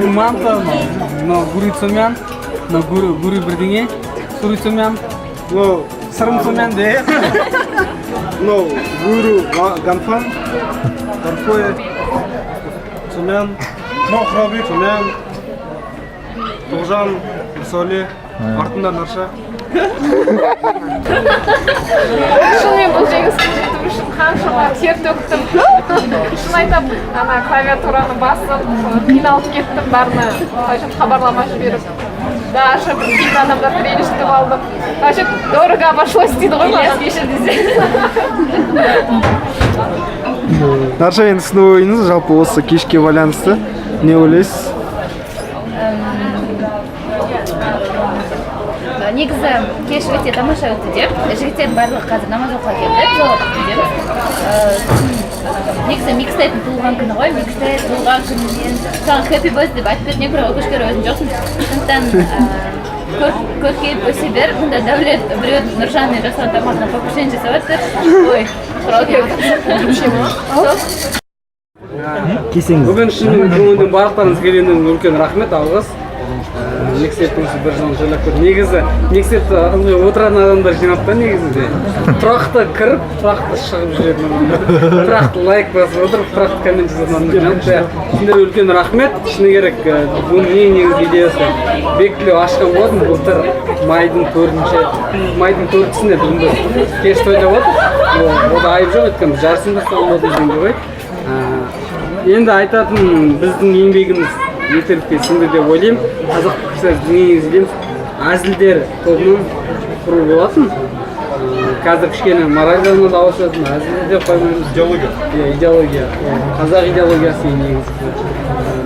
манта, но гурицомян, но гури бірдеңе, сурицомян, но сырымсомян де. Но гуру ганфан, ганфое, сомян, но храби, сомян, тоғжан, соле, артында нарша. Шынымен бұл жеңіске жету үшін қаншама тер төктім. Шын айтам, ана клавиатураны басып, қиналып кеттім, бәріне хабарлама жіберіп. Даже кейбір адамдарды ренжітіп алдым. Даже дорого обошлось дейді ғой ма? Нарша, енді сынып ойыңыз жалпы осы кешке байланысты не ойлайсыз? Негізі кеш өте тамаша өтті деп, жігіттердің барлығы қазір намаз оқуға келді, жауап күтудеміз. Негізі микстейптің туылған күні ғой, микстейп туылған күнінен саған хэппи бейрсдэй деп айтып берді, не бірақ өкінішке орай өзің жоқсың. Сондықтан көркейіп өсе бер, мұнда Дәулет біреудің Нұржанмен жасаған тамағына покушение жасап жатыр. Ой, құрал келді. Бүгін шынымен көңілден барлықтарыңыз келгеннен үлкен рахмет, алғыс. Микстейптің бір жылын жайлап көрді. Негізі микстейпті ылғи отыратын адамдар жинап та негізінде. Тұрақты кіріп, тұрақты шығып жүретін адамдар. Тұрақты лайк басып отырып, тұрақты коммент жазатын адамдар жинап. Сендерге үлкен рахмет. Шыны керек, бұның ең негізгі идеясы бекітілу ашқан болатын. Былтыр майдың 4-сіне біз кеш тойлап отыр. Ода айып жоқ, өйткені жарысын бастаған болатын дегенде ғой. Енді айтатын біздің еңбегіміз ертелікке сіңді деп ойлаймын. Қазақ пікірсіз дүниеңізден әзілдер тобының құру болатын. Қазір кішкене мораль жағынан да ауысатын, әзілдер деп қоймаймыз. Идеология. Идеология. Қазақ идеологиясы негізі.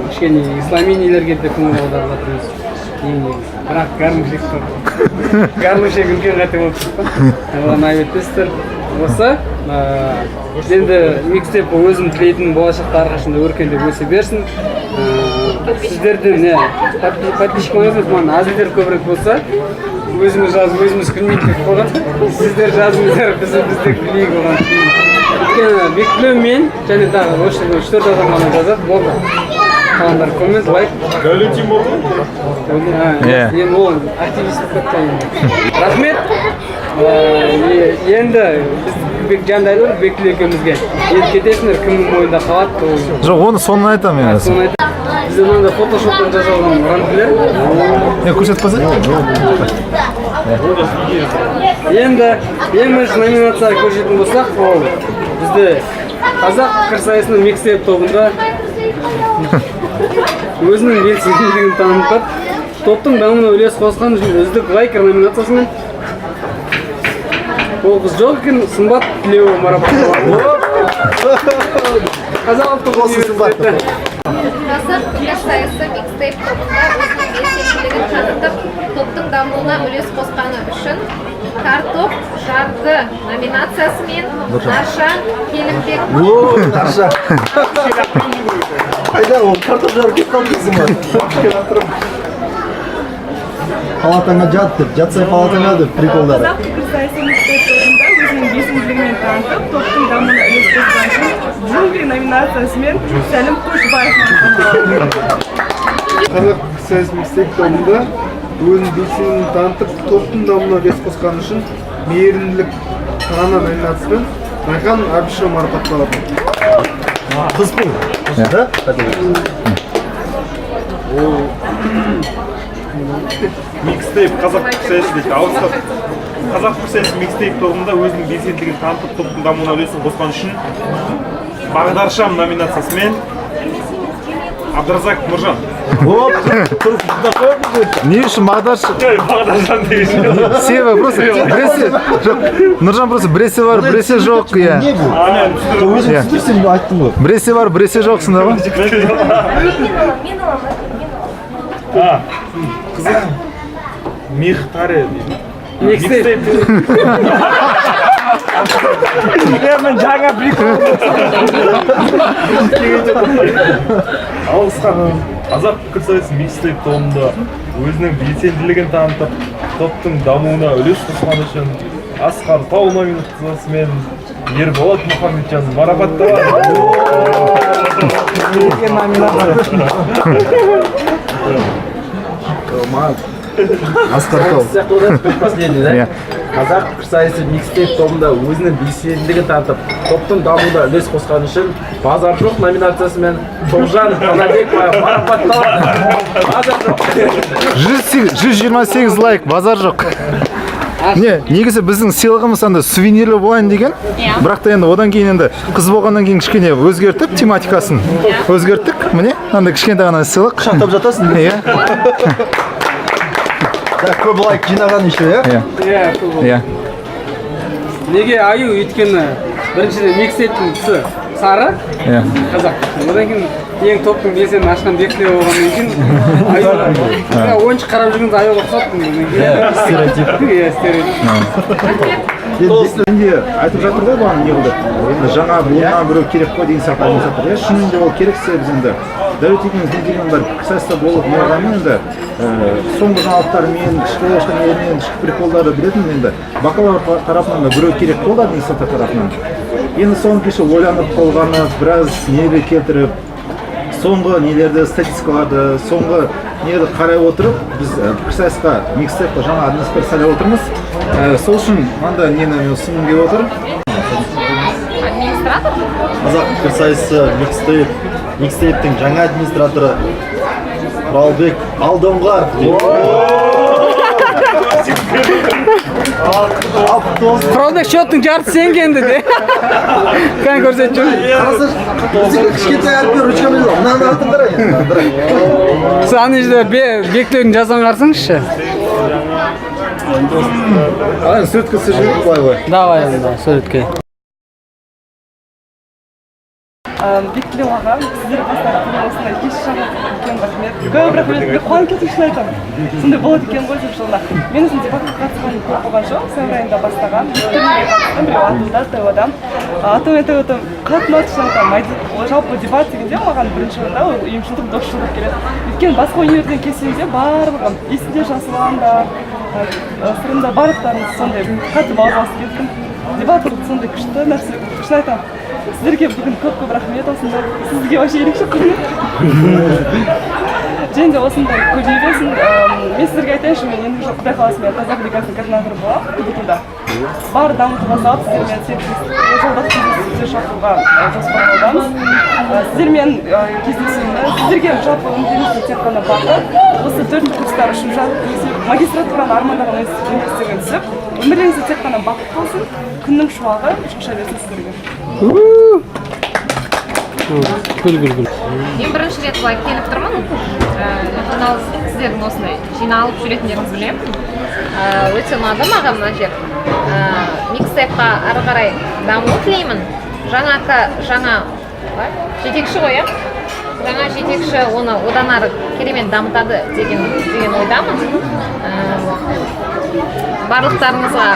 Кішкене ислами нелерге де көңіл аударып жатырмыз. Бірақ гармошек үлкен қате болып шықты. Оған айып етпесіздер. Осы енді микстейп өзім тілейтін болашақта әрқашанда өркендеп өсе берсін. Сіздерден подписчиктеріңіз маған әзілдер көбірек болса, өзіміз жазып, өзіміз күлмейік деп қойған. Сіздер жазыңыздар, біз күлмейік оған. Өйткені бекітілумен және тағы 3-4 адам ғана жазады, болды. Қалғандар коммент, лайк. Дәулетім болды? Енді ол активистік қатта енді. Рахмет. Енді біз жандайды ғой бекітілу екеумізге. Енді кетесіңдер, кімнің мойнында қалады. Жоқ, оны соны айтам мен. Бізде мынандай фотошоптан жасалған рампілер. Көрсетпесе? Енді ең бірінші номинацияға көрсететін болсақ, ол бізде қазақ пікірсайысының микстейп тобында өзінің белсенділігін танытып, топтың дамуына үлес қосқан үшін үздік лайкер номинациясымен ол қыз жоқ екен, Сымбат Тілеуова марапатталды. Қазақ ұлттық университеті. Қазақ пікірсайысы микстейп тобында өзінің белсенділігін танытып, топтың дамуына үлес қосқаны үшін картоп жарды номинациясымен Нарша Келімбек. Нарша. Қайда ол картоп жарды кеткен дейсің ба? Палатаңа жат деп, жатсай палатаңа деп приколдары. Қазақ пікірсайысы микстейп тобында өзінің белсенділігімен танытып, топтың дамуына үлес қосқан үшін джунгли номинациясымен Сәлім Қошбаев. Қазақ пікірсайыс микстейп тобында өзінің белсенділігін танытып, топтың дамуына үлес қосқан үшін мейірімділік ғана номинациясымен Райхан Әбішев марапатталды. Қыз бұл. Да? Микстейп қазақ пікірсайысы дейді. Ауыстап қазақ пікірсайысы микстейп тобында өзінің белсенділігін танытып, топтың дамуына үлесін қосқан үшін Бағдаршам номинациясымен Абдразак Нұржан. Не үшін Бағдаршам? Бағдаршам деген. Себебі просто біресе жоқ. Нұржан просто біресе бар, біресе жоқ. Не бұл? Өзің түсірсен айттың ғой. Біресе бар, біресе жоқсың да ғой? Қызық Мехтаре дейді. Микстейп. Мен жаңа прикол. Алысқан қазақ пікірсайысы микстейп тобында өзінің белсенділігін танытып, топтың дамуына үлес қосқан үшін Асқар Тау номинациясымен Ерболат Мұхамеджан марапатталды. Асқар тау. Последний, да? Иә. Қазақ пікірсайысы микстейп тобында өзінің белсенділігін танытып, топтың дамуына үлес қосқан үшін базар жоқ номинациясымен Тоғжан Қанабеков марапатталды. Базар жоқ. 128 лайк, базар жоқ. Не, негізі біздің сыйлығымыз андай сувенирлі болайын деген. Бірақ та енді одан кейін енді қыз болғаннан кейін кішкене өзгертіп, тематикасын өзгерттік. Міне, андай кішкентай ғана сыйлық. Құшақтап жатасың. Иә. Көп лайк жинаған еще, иә? Иә, көп болды. Иә. Неге аю? Өйткені біріншіден микстейптің түсі сары, Иә. қазақ. Одан кейін ең топтың белсенді ашқан бекітіле болғаннан кейін аю ойыншық қарап жүргенде аюға ұқсаттым. Стереотип. Иә, стереотип. Енді айтып жатыр ғой бұған не қылды. Енді жаңа буыннан біреу керек қой деген сияқты айтып жатыр. Иә, шынында ол керексе біз енді дәулет екеуміз не деген бар пікірсайыста болып не қылғанмен енді соңғы жаңалықтармен, ішкі нелермен, ішкі приколдарды білетін енді бакалавр тарапынан да біреу керек болды администратор тарапынан. Енді соны кеше ойланып қалғаны біраз нелер келтіріп, соңғы нелерді, статистикаларды, соңғы нелерді қарай отырып, біз пікірсайысқа микстейпқа жаңа администратор сайлап отырмыз. Сол үшін мынандай нені мен ұсыным келіп отыр. Администратор? Қазақ пікірсайысы микстейптің жаңа администраторы Құралбек Алдоңғаров. Құралбек счеттың жартысы сенгенді де. Қан көрсетіп жүр. Қарасаш, бізге кішкентай әріппен ручкамен жазам. Мынаны атыңдар енді. Саны жерде бектеудің жазған қарсыңызшы. Суретке сыжырып былай. Давай енді суретке. Бектілеу ағам, сіздер бастап осындай кеш шақырып үлкен рахмет. Көп рахмет, мен қуанып кетіп шын айтамын. Сондай болады екен ғой деп жылда. Мен өзім дебатқа қатысқан көп болған жоқ, сәуір айында бастаған. Түрмеге қатыстым, біреу атымда, ТО-да. Атым ТО-да қатты ұнады шын айтамын. Жалпы дебат дегенде маған бірінші орында ол ұйымшылдық, досшылдық келеді. Өйткені басқа универден келсеңде барлығы есінде жасылан да, сырымда барлықтарыңыз сондай қатты бауырласып кеттім. Дебат сондай күшті нәрсе, шын айтамын. Сіздерге бүгін көп рахмет осындай. Сізге вообще ерекше құрмет. Және де осындай көбейе берсін. Мен сіздерге айтайыншы, мен енді Құдай қаласа мен қазақ лигасының координаторы боламын КБТУ-да. Бар дамытуға салып, сіздермен жолдасымызды шақыруға жоспарлаудамыз. Сіздермен кездесуімді, сіздерге жалпы үміттенісі тек қана бақыт. Осы 4 курстар үшін магистратураны армандаған университеттерге түсіп, өмірлеріңізде тек қана бақыт болсын, күннің шуағы шаша берсін сіздерге. Гүл. Мен бірінші рет былай келіп тұрмын. Сіздердің осындай жиналып жүретіндеріңізді білемін. Өте ұнады маған мына жер. Микстейпқа ары қарай даму тілеймін. Жаңа жетекші ғой, иә? Жаңа жетекші оны одан ары керемет дамытады деген ойдамын. Барлықтарыңызға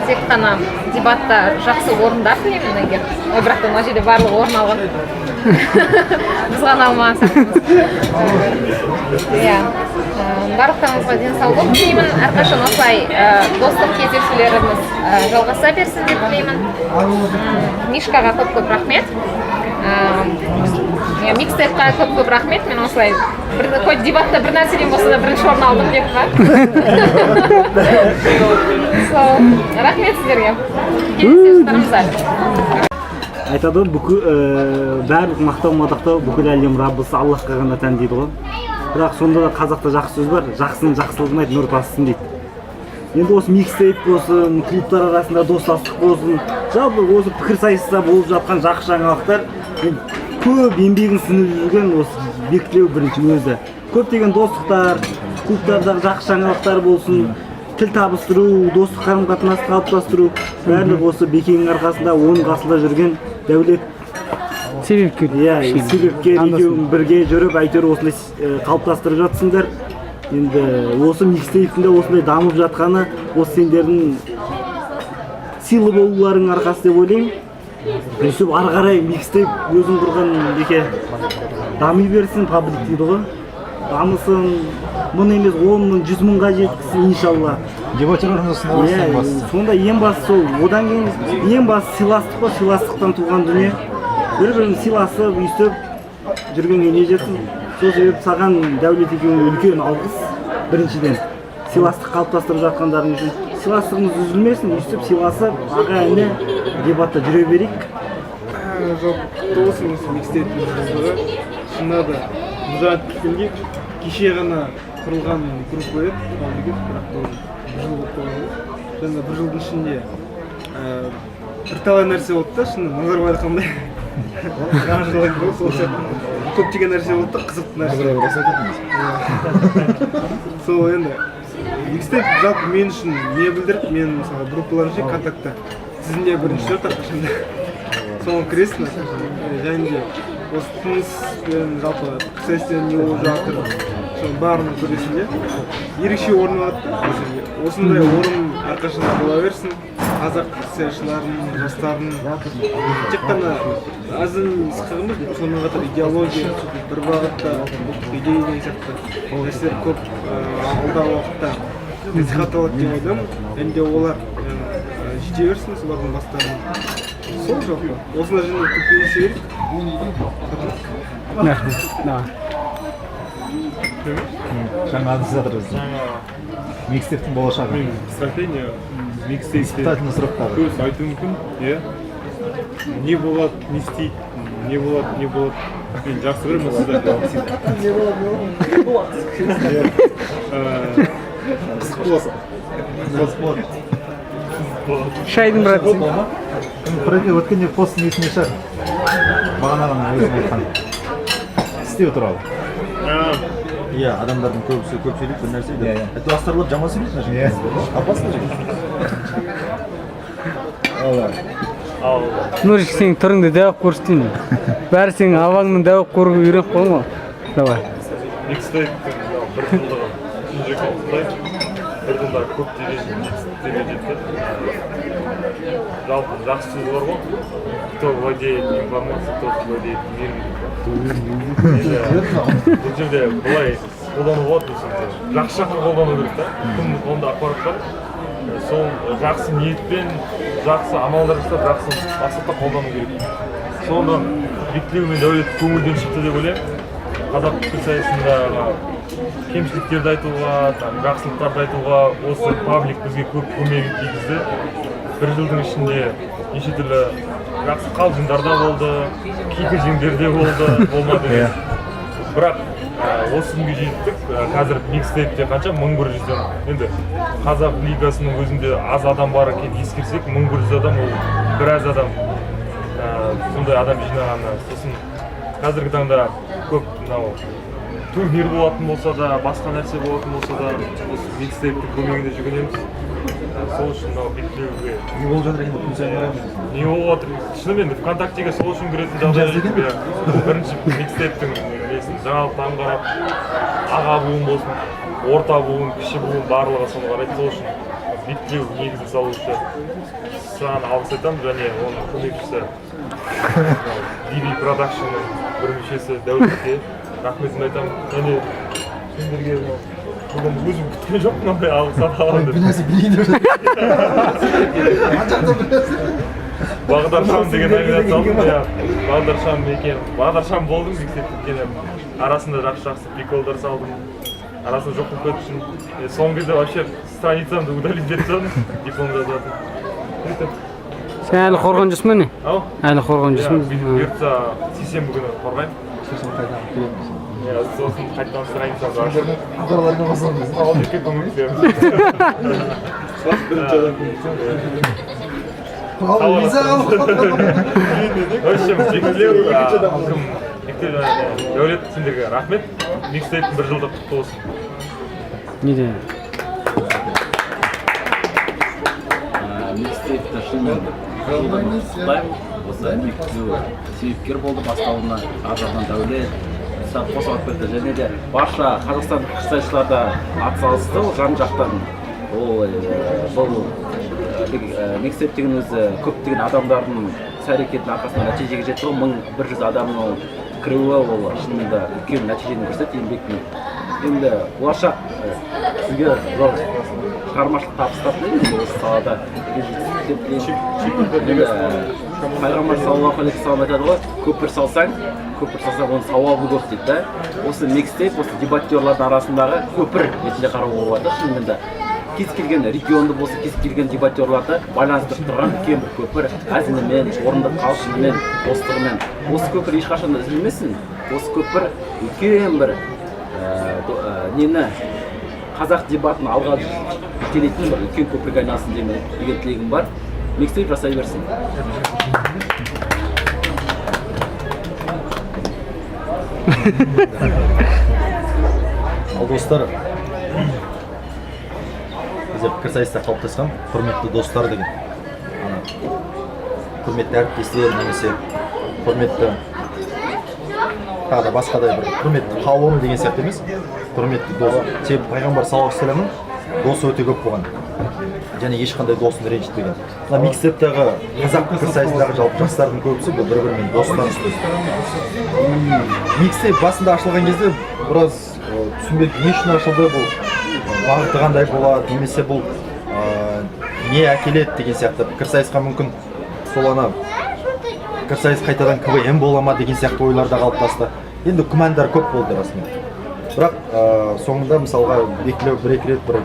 тек қана дебатта жақсы орындар тілеймін егер. Бірақ та мына жерде барлығы орын алған. Біз ғана алмасақ. Иә. Барлықтарыңызға денсаулық тілеймін. Әрқашан осылай достық кездесулеріміз жалғаса берсін деп тілеймін. Мишкаға көп рахмет. Микстейпқа көп рахмет. Мен осылай хоть дебатта бір нәрседен болса да бірінші орын алдым деп рахмет сіздерге. Айтады барлық мақтау бүкіл әлем Раббысы Аллахқа ғана тән дейді ғой. Бірақ сонда да қазақта жақсы сөз бар, жақсының жақсылығын айт, нұр тасысын дейді. Енді осы микстейп болсын, клубтар арасында достастық болсын, жалпы осы пікірсайыста болып жатқан жақсы жаңалықтар көп еңбегін сіңіріп жүрген осы Бектілеу бірінші өзі. Көптеген достықтар, клубтардағы жақсы жаңалықтар болсын, тіл табыстыру, достық қарым-қатынасты қалыптастыру, барлығы осы Бекеңнің арқасында оның қасында жүрген Дәулет себепкер. Иә, себепкер екеуің бірге жүріп, әйтеуір осындай қалыптастырып жатсыңдар. Енді осы микстейптің осындай дамып жатқаны, осы сендердің сыйлы болуларың арқасы деп ойлаймын. Өсіп ары қарай микстейп өзің құрған Беке дами берсін, паблик дейді ғой. Дамысын, мұны емес 10 мың, 100 мыңға жеткісін иншалла. Дебатерлеріміз ұсынылсын бастысы. Сонда ең бастысы сол, одан кейін ең бастысы сыйластық қой, сыйластықтан туған дүние. бір-бірін сыйласып, үйсіп жүргенге не жетсін. Сол себепті саған Дәулет екеуіңе үлкен алғыс. Біріншіден сыйластық қалыптастырып жатқандарың үшін. Сыйластығыңыз үзілмесін, үйсіп сыйласып, аға-іні дебатта жүре берейік. Жоқ, досым микстейптің жылдығы. Шынында да мұжат келгек, кеше ғана құрылған группа еді, бірақ ол бір жыл болып қойған. Және бір жылдың ішінде бірталай нәрсе болды да, шыны назарбай айтқандай. Жаңа жыл айтты ғой, сол сияқты көптеген нәрсе болды да, қызықты нәрсе. Сол енді микстейп жалпы мен үшін не білдіріп, мен мысалы группаларым ше контактта тізімде бірінші төрт әрқашанда соған кіресің, және де осы тыныспен жалпы пікірсайыстан не болып жатыр, соның бәрін көресің де ерекше орын алады. Осындай орын әрқашанда бола берсін. Қазақ саясатшыларының, жастарының тек қана әзіл сықағымыз, сонымен қатар идеология, бір бағытта идея деген сияқты нәрселер көп алдағы уақытта насихатталады деп ойлаймын. Және де олар жете берсін солардың бастарына. Сол жалпы. Осындай жерде көптесе берейік. Жаңа әдіс жатырыз. Микстейптің болашағы. Стратегия микстейпте Испытательный сұрақтары. көз айтуы мүмкін, иә. Не болады, не істейді, не болады, не болады. Мен жақсы көремін осындай. Не болады. Қызық боласа. Шайдың братцы. Өткенде постың есіне шығар. Бағана ғана өзім айтқан. Істеу туралы. Иә, адамдардың көбісі көп сөйлейді бір нәрсе дейді. Это астарлап жаман сөйлейді. Опасно же. Нұржик, сенің түріңді дәуіп көрсетейін. Бәрі сенің аваңның дәуіп көруге үйреніп қойын ғой. Давай. Микстейптің бір жылдығы үшінші қалысындай. Бір жылда көптеген жетістіктерге жетті. Жалпы жақсы сөз бар ғой. Кто владеет информацией, тот владеет миром. Бұл жерде былай қолдану болады, жақсы жаққа қолдану керек та. Кімнің қолында ақпарат бар, сол жақсы ниетпен, жақсы амалдар жасап, жақсы мақсатта қолдану керек. Сонда Бектілеу мен Дәулет көңілден шықты деп ойлаймын. Қазақ пікірсайысында кемшіліктерді айтуға, жақсылықтарды айтуға осы паблик бізге көп көмегін тигізді. Бір жылдың ішінде неше түрлі жақсы қалжыңдар да болды, кикілжіңдер де болды, болмады. Бірақ осы күнге жеттік. Қазір микстейпте қанша? 1100-ден. Енді Қазақ лигасының өзінде аз адам бар екенін ескерсек, 1100 адам ол біраз адам. Сондай адам жинағаны. Сосын қазіргі таңда көп турнир болатын болса да, басқа нәрсе болатын болса да, осы микстейптің көмегінде жүгінеміз. Сол үшін Бектілеуге Не болып жатыр енді күн сайын қараймыз. не болып жатыр? Шынымен ВКонтактеге сол үшін кіретін жағдай. Бірінші микстейптің жаңалықтарын қарап, аға буын болсын, орта буын, кіші буын барлығы соны қарайды. Сол үшін Бектілеу негізі салушы. Саған алғыс айтамын, және оның көмекшісі DB Production'ның бір мүшесі Дәулетке рахметімді айтамын. Және сендерге бүгін өзім күткен жоқпын ондай алғыс аламын деп. Bir нәрсе білейін деп Бағдаршам деген номинация алдым, иә. Бағдаршам екен. Бағдаршам болдым мектептен. Арасында жақсы приколдар салдым. Арасында жоқ болып кетіп үшін. Соңғы кезде вообще страницамды удалить етіп тастадым. Диплом жазатын. Сен әлі қорған жүрсің бе не? Ау? Әлі қорған жүрсің бе? Бұйыртса сейсенбі күні қорғаймын. Сосын қайтадан страницамды ашып. Хабарларына басамыз. Ауылдыққа көмектесеміз. В общем, Бектілеу, Дәулет, сендерге рахмет. Микстейптің бір жылдық құтты болсын. Неде? Микстейпті шынымен жылдығын құттықтаймын. Осы Бектілеу себепкер болды бастауына, ар жағынан Дәулет қосылып кетті. Және де барша Қазақстан пікірсайысшылар да атсалысты жан-жақтан. Бұл микстейп деген өзі көптеген адамдардың іс-әрекетінің арқасында нәтижеге жетті. 1100 адамның кіруі ол шынында үлкен нәтижені көрсетті еңбектің. Енді болашақ сізге шығармашылық табыстар тілеймін осы салада. Пайғамбар саллаллаху алейхи вассалам айтады ғой, көпір салсаң оның сауабы көп дейді да. Осы микстейп, осы дебаттерлардың арасындағы көпір ретінде қарауға болады шынымен де. Кез келген регионды болса, кез келген дебаттерларды байланыстырып тұрған үлкен бір көпір, әзілімен, орындық қалшылымен, достығымен. Осы көпір ешқашан да үзілмесін. Осы көпір үлкен бір қазақ дебатын алға жетелейтін бір үлкен көпірге айналсын деген тілегім бар. Микстейп жасай берсін. Ал достар, бізде пікірсайыста қалыптасқан құрметті достар деген. Құрметті әріптестер немесе құрметті тағы да басқадай бір құрметті қауым деген сияқты емес, құрметті дос. Себебі пайғамбар саллаллаху алейхи вассаламның досы өте көп болған. Және ешқандай досын ренжітпеген. Мына микстептағы қазақ пікірсайысындағы жалпы жастардың көбісі бұл бір-бірімен достар. Микстеп басында ашылған кезде біраз түсінбедік, не үшін ашылды, бұл бағыты қандай болады, немесе бұл не әкеледі деген сияқты. Пікірсайысқа мүмкін сол ана пікірсайыс қайтадан КВМ бола ма деген сияқты ойларда қалыптасты. Енді күмәндар көп болды расымен. Бірақ соңында мысалға Бекілеу бір-екі рет бір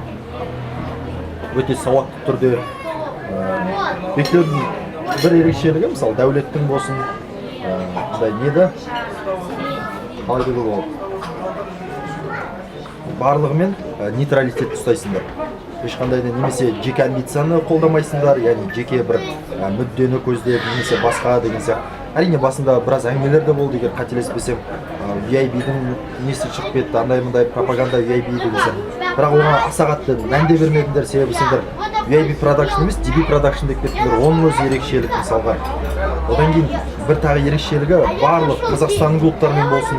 өте сауатты түрде Бекілеудің бір ерекшелігі, мысалы Дәулеттің болсын, неді қалай деуге болады, барлығымен нейтралитет ұстайсыңдар. Ешқандай да немесе жеке амбицияны қолдамайсыңдар, яғни жеке бір мүддені көздеп, немесе басқа деген сияқты. Әрине басында біраз әңгімелер де болды, егер қателеспесем, VIB-дің несі шығып кетті, андай-мындай пропаганда VIB деген сияқты. Бірақ оған аса қатты мән де бермедіңдер, себебі сендер VIB продакшн емес, DB продакшн деп кеттіңдер. Оның өзі ерекшелік мысалға. Одан кейін бір тағы ерекшелігі барлық Қазақстанның клубтарымен болсын,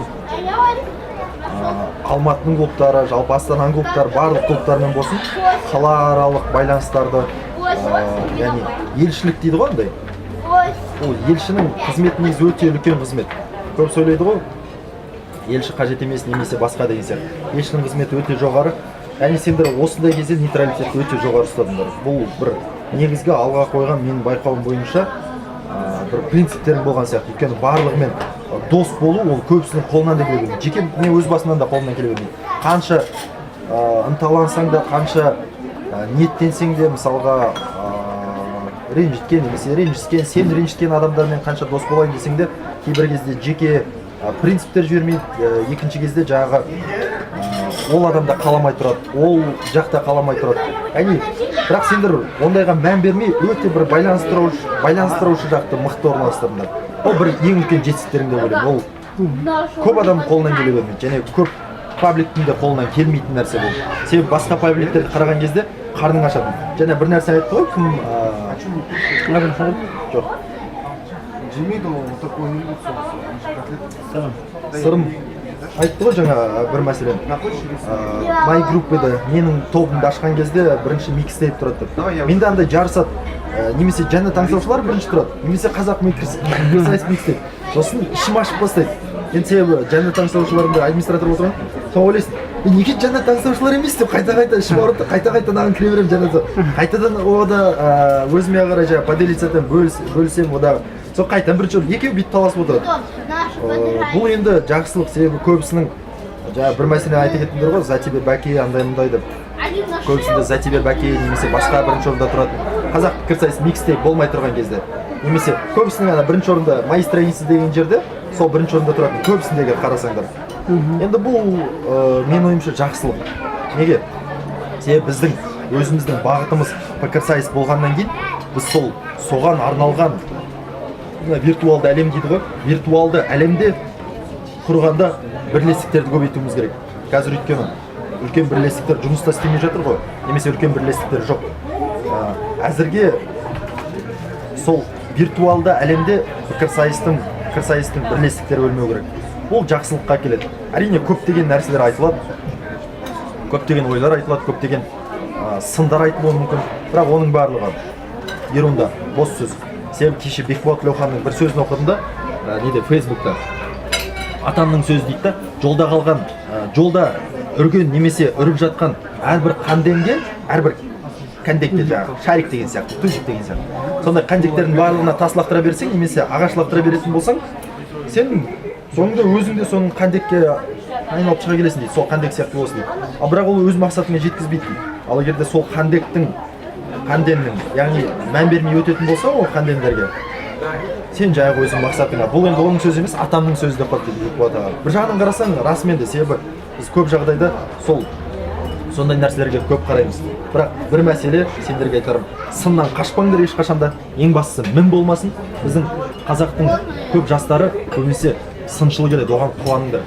Алматының клубтары, жалпы Астананың клубтары, барлық клубтармен болсын, қалааралық байланыстарды, яғни елшілік дейді ғой андай. Ол елшінің қызметі негізі өте үлкен қызмет. Көп сөйлейді ғой, елші қажет емес немесе басқа деген сияқты. Елшінің қызметі өте жоғары. Яғни сендер осындай кезде нейтралитетті өте жоғары ұстадыңдар. Бұл бір негізгі алға қойған менің байқауым бойынша бір принциптерің болған сияқты. Өйткені барлығымен дос болу ол көбісінің қолынан да келе бермейді. Жеке не өз басынан да қолынан келе бермейді. Қанша ынталансаң да, қанша ниеттенсең де, мысалға ренжіткен немесе ренжіскен, сен ренжіткен адамдармен қанша дос болайын десең де, кейбір кезде жеке принциптер жібермейді, екінші кезде жаңағы ол адамда қаламай тұрады, ол жақта қаламай тұрады. Яғни, бірақ сендер ондайға мән бермей, өте бір байланыстырушы жақты мықты орналастырыңдар. Ол бір ең үлкен жетістіктерің деп ойлаймын. Ол көп адам қолынан келе бермейді, және көп пабликтің де қолынан келмейтін нәрсе бұл. Себебі басқа пабликтерді қараған кезде қарның ашады. Және бір нәрсе айтты ғой, кім жоқ. Жемейді ол такой не будет Сырым айтты ғой жаңа бір мәселен. Май группада менің тобымды ашқан кезде бірінші микстейп тұрады деп. Менде андай жарысады, немесе Жәннат аңсаушылар бірінші тұрады, немесе қазақ пікірсайыс микстейп. Сосын ішім ашып бастайды. Енді себебі Жәннат аңсаушыларында администратор отырған, соң ойлайсың, неге Жәннат аңсаушылар емес деп қайта-қайта ішім ауырды, қайта-қайта нағын кіре беремін Жәннат. Қайтадан ода өзіме қарай жаңа поделицадан бөлсем ода сол қайтадан бірінші орын, екеуі бүйтіп таласып отырады. Бұл енді жақсылық, себебі көбісінің жаңа бір мәселе айта кеттіңдер ғой, Затибе Бәке андай-мындай деп. Көбісінде Затибе Бәке немесе басқа бірінші орында тұрады. Қазақ пікірсайыс микстейп болмай тұрған кезде. Немесе көбісінің ана бірінші орында мои страницы деген жерде сол бірінші орында тұратын көбісіндегі қарасаңдар. Енді бұл мен ойымша жақсылық. Неге? Себебі біздің өзіміздің бағытымыз пікірсайыс болғаннан кейін біз соған арналған виртуалды әлем дейді ғой. Виртуалды әлемде құрғанда бірлестіктерді көбейтуіміз керек. Қазір өйткені үлкен бірлестіктер жұмыста істемей жатыр ғой, немесе үлкен бірлестіктер жоқ. Әзірге сол виртуалды әлемде пікірсайыстың бірлестіктері өлмеу керек. Ол жақсылыққа келеді. Әрине көптеген нәрселер айтылады, көптеген ойлар айтылады, көптеген сындар айтылуы мүмкін. Бірақ оның барлығы ерунда, бос сөз. Себебі кеше Бекболат Тілеуханның бір сөзін оқыдым да, Фейсбукта. Атамның сөзі дейді да, жолда қалған, жолда үрген немесе үріп жатқан әрбір қандемге, әрбір кәндектер жаңағы шарик деген сияқты, тузик деген сияқты. Сондай кәндектердің барлығына тас лақтыра берсең немесе ағаш лақтыра беретін болсаң, сен соңында өзің де соның кәндекке айналып шыға келесің дейді, сол кәндек сияқты болсын дейді. Ал бірақ ол өз мақсатыңа жеткізбейді дейді. Ал егерде сол кәнденнің, яғни мән бермей өтетін болса ол кәндендерге, сен жайғы өзің мақсатыңа. Бұл енді оның сөзі емес, атамның сөзі деп болады. Бір жағынан қарасаң, расымен де себебі біз көп жағдайда сондай нәрселерге көп қараймыз. Бірақ бір мәселе сендерге айтарым, сыннан қашпаңдар ешқашанда. Ең бастысы мін болмасын. Біздің қазақтың көп жастары көбінесе сыншыл келеді, оған қуаныңдар.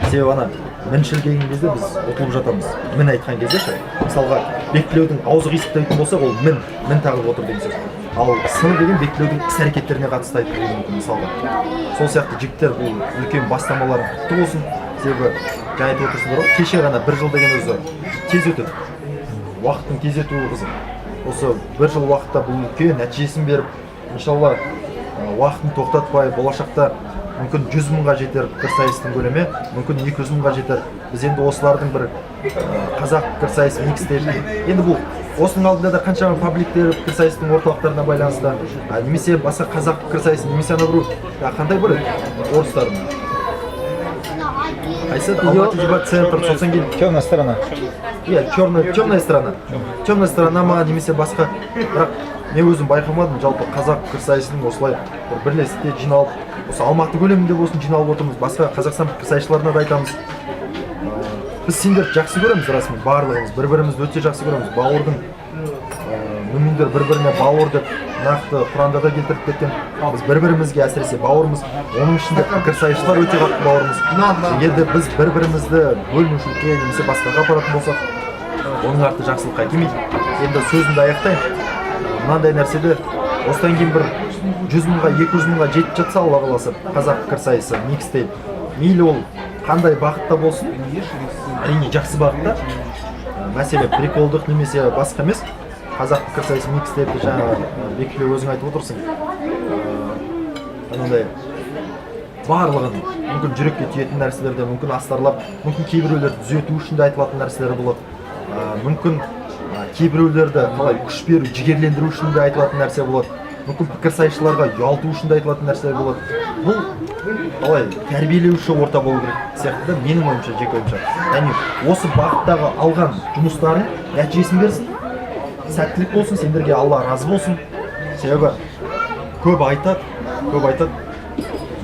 Себебі ана міншіл келген кезде біз ұтылып жатамыз. Мін айтқан кезде ше, мысалға Бектілеудің аузы қисықтайтын болса, ол мін тағып отыр деген сөз. Ал сыны деген Бектілеудің іс-әрекеттеріне қатысты айтылуы мүмкін мысалға. Сол сияқты жігіттер бұл үлкен бастамалары құтты болсын. Себебі жаңа айтып отырсыңдар ғой, кеше ғана бір жыл деген өзі тез өтеді. Уақыттың тез өтуі қызық. Осы бір жыл уақытта бұл үлкен нәтижесін беріп, иншалла уақытын тоқтатпай, болашақта мүмкін 100 мыңға жетер пікірсайыстың көлемі, мүмкін 200 мыңға жетер. Біз енді осылардың бір қазақ пікірсайыс микстейп. Енді бұл осының алдында да қаншама пабликтер пікірсайыстың орталықтарына байланысты, немесе басқа қазақ пікірсайысы, немесе ана бір қандай бір орыстардың. Қайсы? Алматы дебат-центр, сосын кейін Темная сторона. Иә, темная сторона. Темная сторона ма, немесе басқа. Бірақ мен өзім байқамадым, жалпы қазақ пікірсайысының осылай бірлесіп жиналып, осы Алматы көлемінде болсын жиналып отырмыз. Басқа Қазақстан пікірсайысшыларына да айтамыз. Біз сендерді жақсы көреміз, расымен барлығымыз бір-бірімізді өте жақсы көреміз. Бауырдың мүміндер бір-біріне бауыр деп нақты Құранда да келтіріп кеткен. Біз бір-бірімізге әсіресе бауырымыз, оның ішінде пікірсайысшылар өте қатты бауырымыз. Егер біз бір-бірімізді бөлмеушілікке немесе басқаға апаратын болсақ, оның арты жақсылыққа келмейді. Енді сөзімді аяқтайын. Мынандай нәрседе осыдан кейін бір 100 мыңға, 200 мыңға жетіп жатса, Алла қаласа, қазақ пікірсайысы, микстейп, мейлі ол қандай бағытта болсын, әрине жақсы бағытта, мәселе приколдық немесе басқа емес. Қазақ пікірсайысы микстейпті жаңа Бектілеу өзің айтып отырсың. Анандай барлығын мүмкін жүрекке тиетін нәрселерде, мүмкін астарлап, мүмкін кейбіреулерді түзету үшін де айтылатын нәрселер болады. Мүмкін кейбіреулерді қалай күш беру, жігерлендіру үшін де айтылатын нәрсе болады. Мүмкін пікірсайысшыларға ұялту үшін де айтылатын нәрселер болады. Бұл қалай тәрбиелеуші орта болу керек сияқты да менің ойымша, жеке ойымша. Яғни осы бағыттағы алған жұмыстарын нәтижесін берсін. Сәттілік болсын, сендерге Алла разы болсын. Себебі көп айтады,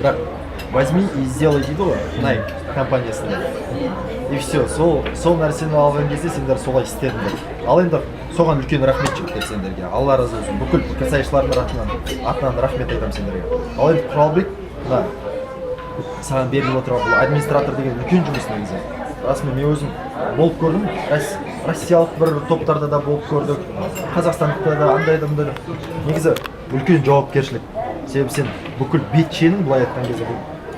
бірақ возьми и сделай дейді ғой, Nike компаниясында. И все, сол нәрсені алған кезде сендер солай істедіңдер. Ал енді соған үлкен рахмет жігіттер сендерге. Алла разы болсын. Бүкіл пікірсайысшылардың атынан рахмет айтамын сендерге. Ал енді Құралбек, мына саған беріліп отырған бұл администратор деген үлкен жұмыс негізі. Расымен мен өзім болып көрдім, россиялық бір топтарда да болып көрдік, қазақстандықта да, андай да мындай. Негізі үлкен жауапкершілік. Себебі сен бүкіл бетшенің былай айтқан кезде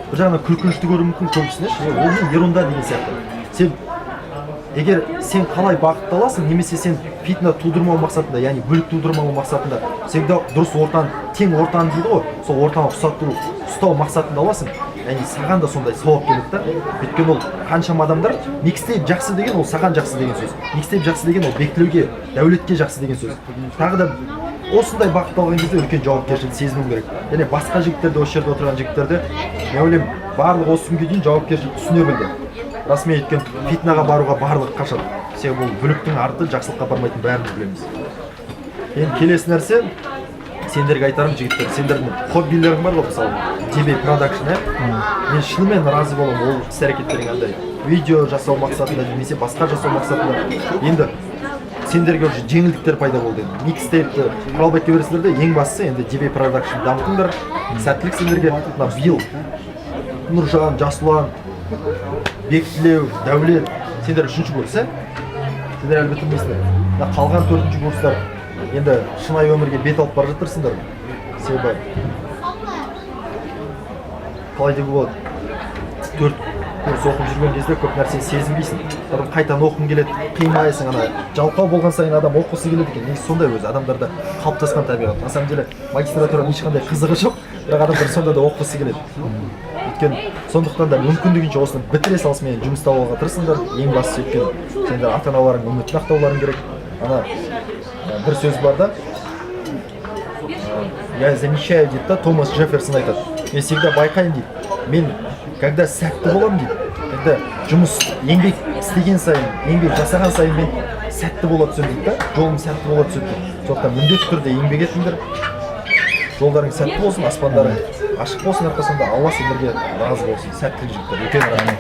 бір жағынан күлкінішті көруі мүмкін көбісіне, ол не ерунда деген сияқты. Сен егер сен қалай бағытталасың, немесе сен фитна тудырмау мақсатында, яғни бүлік тудырмау мақсатында, всегда дұрыс ортаны, тең ортаны дейді ғой, сол ортаны ұстау мақсатында аласың. Яғни саған да сондай сауап келеді да. Өйткені ол қаншама адамдар микстейп жақсы деген ол саған жақсы деген сөз. Микстейп жақсы деген ол Бектілеуге, Дәулетке жақсы деген сөз. Тағы да осындай бағытталған кезде үлкен жауапкершілік сезіну керек. Және басқа жігіттерде, осы жерде отырған жігіттерде, мен ойлаймын, барлығы осы күнге дейін жауапкершілік түсіне білді. Расымен өйткені фитнаға баруға барлығы қашады. Себебі бұл бүліктің арты жақсылыққа бармайтын бәріміз білеміз. Енді келесі нәрсе, сендерге айтарым жігіттер, сендердің хоббилерің бар ғой, мысалы, TV продакшн, мен шынымен разы боламын ол іс-әрекеттерің андай. Видео жасау мақсатында, немесе басқа жасау мақсатында. Енді сендерге уже жеңілдіктер пайда болды. Микстейпті Құралбекке бересіңдер де, ең бастысы енді TV продакшн дамытыңдар. Сәттілік сендерге. Мына биыл Нұржан, Жасұлан, Бектілеу, Дәулет, сендер 3-ші курс, сендер әлбетте білмейсіңдер. Қалған 4-ші курстар енді шынайы өмірге бет алып бара жатырсыңдар. Себебі қалай деуге болады, 4 курс оқып жүрген кезде көп нәрсені сезінбейсің. Қайтадан оқығың келеді, қимайсың, ана жалқау болған сайын адам оқысы келеді екен. Негізі сондай өзі адамдарда қалыптасқан табиғат. На самом деле магистратураның ешқандай қызығы жоқ, бірақ адамдар сонда да оқысы келеді. Өйткені сондықтан да мүмкіндігінше осыны бітіре салысымен жұмыс табуға тырысыңдар. Ең бастысы өйткені сендер ата-аналарың үмітін ақтауларың керек. Ана бір сөз бар да, я замечаю дейді да, Томас Джефферсон айтады, мен всегда байқаймын дейді, мен когда сәтті боламын дейді, когда жұмыс еңбек істеген сайын, еңбек жасаған сайын мен сәтті бола түсемін дейді да, жолым сәтті бола түседі дейді. Сондықтан міндетті түрде еңбек етіңдер, жолдарың сәтті болсын, аспандарың ашық болсын, арқасында Алла сендерге разы болсын. Сәттілік жігіттер, үлкен рахмет.